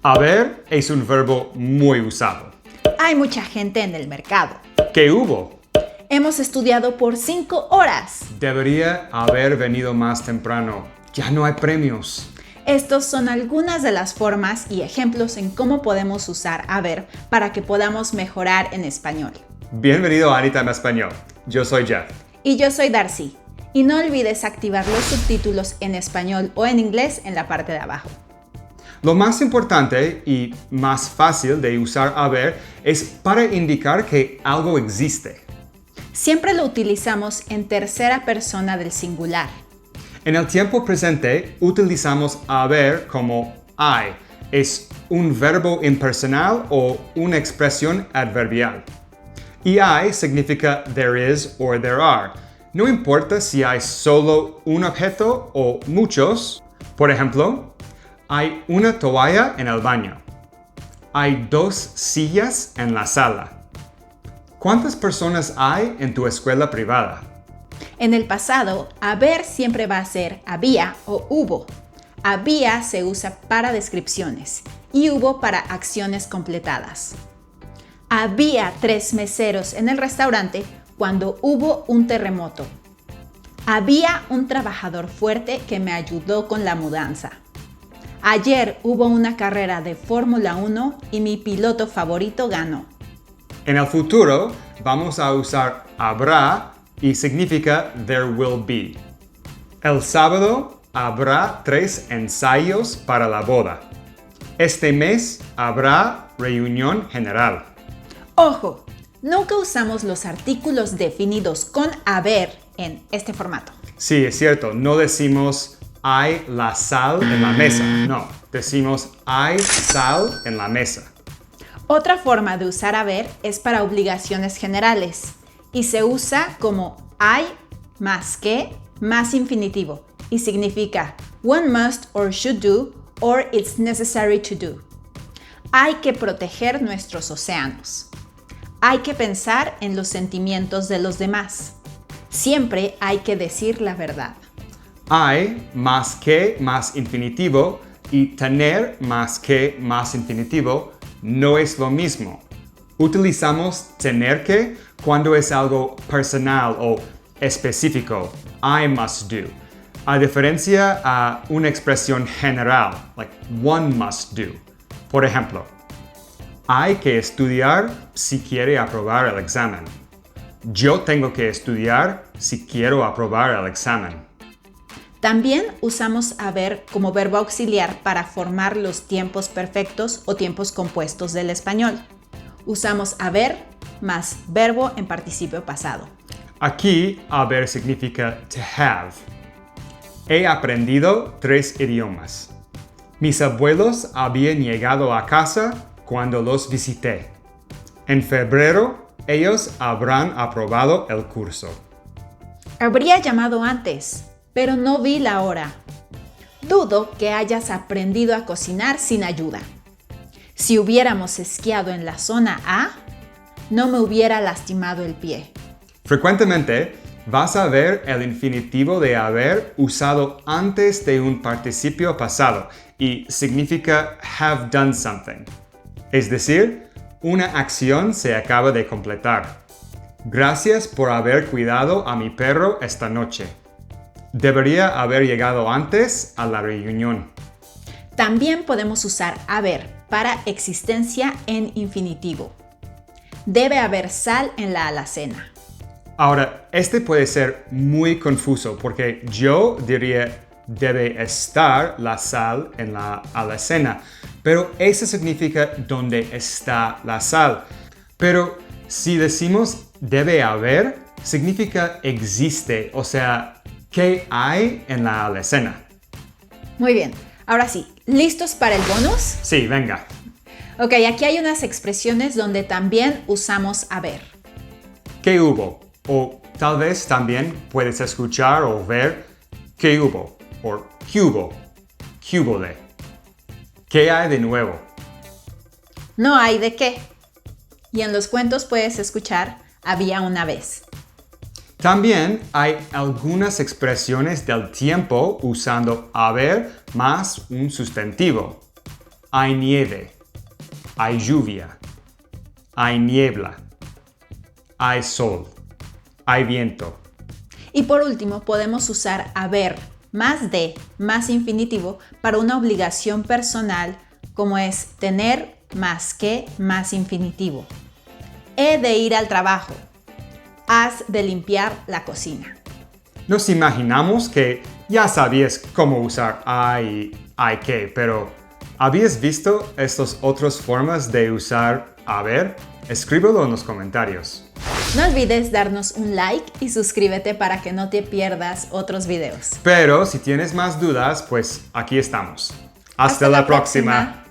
Haber es un verbo muy usado. Hay mucha gente en el mercado. ¿Qué hubo? Hemos estudiado por 5 horas. Debería haber venido más temprano. Ya no hay premios. Estos son algunas de las formas y ejemplos en cómo podemos usar haber para que podamos mejorar en español. Bienvenido a Anytime Español. Yo soy Jeff. Y yo soy Darcy. Y no olvides activar los subtítulos en español o en inglés en la parte de abajo. Lo más importante y más fácil de usar haber es para indicar que algo existe. Siempre lo utilizamos en tercera persona del singular. En el tiempo presente utilizamos haber como I. Es un verbo impersonal o una expresión adverbial. Y I significa there is or there are. No importa si hay solo un objeto o muchos. Por ejemplo, hay una toalla en el baño. Hay 2 sillas en la sala. ¿Cuántas personas hay en tu escuela privada? En el pasado, haber siempre va a ser había o hubo. Había se usa para descripciones y hubo para acciones completadas. Había 3 meseros en el restaurante cuando hubo un terremoto. Había un trabajador fuerte que me ayudó con la mudanza. Ayer hubo una carrera de Fórmula 1 y mi piloto favorito ganó. En el futuro vamos a usar habrá y significa there will be. El sábado habrá 3 ensayos para la boda. Este mes habrá reunión general. ¡Ojo! Nunca usamos los artículos definidos con haber en este formato. Sí, es cierto, no decimos hay la sal en la mesa. No, decimos hay sal en la mesa. Otra forma de usar haber es para obligaciones generales y se usa como hay más que más infinitivo y significa one must or should do or it's necessary to do. Hay que proteger nuestros océanos. Hay que pensar en los sentimientos de los demás. Siempre hay que decir la verdad. Hay más que más infinitivo y tener más que más infinitivo no es lo mismo. Utilizamos tener que cuando es algo personal o específico. I must do. A diferencia a una expresión general, like one must do. Por ejemplo, hay que estudiar si quiere aprobar el examen. Yo tengo que estudiar si quiero aprobar el examen. También usamos haber como verbo auxiliar para formar los tiempos perfectos o tiempos compuestos del español. Usamos haber más verbo en participio pasado. Aquí, haber significa to have. He aprendido 3 idiomas. Mis abuelos habían llegado a casa cuando los visité. En febrero, ellos habrán aprobado el curso. Habría llamado antes, pero no vi la hora. Dudo que hayas aprendido a cocinar sin ayuda. Si hubiéramos esquiado en la zona A, no me hubiera lastimado el pie. Frecuentemente, vas a ver el infinitivo de haber usado antes de un participio pasado y significa have done something. Es decir, una acción se acaba de completar. Gracias por haber cuidado a mi perro esta noche. Debería haber llegado antes a la reunión. También podemos usar haber para existencia en infinitivo. Debe haber sal en la alacena. Ahora, este puede ser muy confuso porque yo diría debe estar la sal en la alacena, pero eso significa dónde está la sal. Pero si decimos debe haber, significa existe, o sea, ¿qué hay en la alacena? Muy bien, ahora sí, ¿listos para el bonus? Sí, venga. Ok, aquí hay unas expresiones donde también usamos haber. ¿Qué hubo? O tal vez también puedes escuchar o ver ¿qué hubo? O ¿qué hubo? ¿Qué hubo de? ¿Qué hay de nuevo? No hay de qué. Y en los cuentos puedes escuchar había una vez. También hay algunas expresiones del tiempo usando haber más un sustantivo. Hay nieve. Hay lluvia. Hay niebla. Hay sol. Hay viento. Y por último, podemos usar haber más de más infinitivo para una obligación personal como es tener más que más infinitivo. He de ir al trabajo. Has de limpiar la cocina. Nos imaginamos que ya sabías cómo usar I y hay que, pero ¿habías visto estas otras formas de usar haber? Escríbelo en los comentarios. No olvides darnos un like y suscríbete para que no te pierdas otros videos. Pero si tienes más dudas, pues aquí estamos. Hasta la próxima.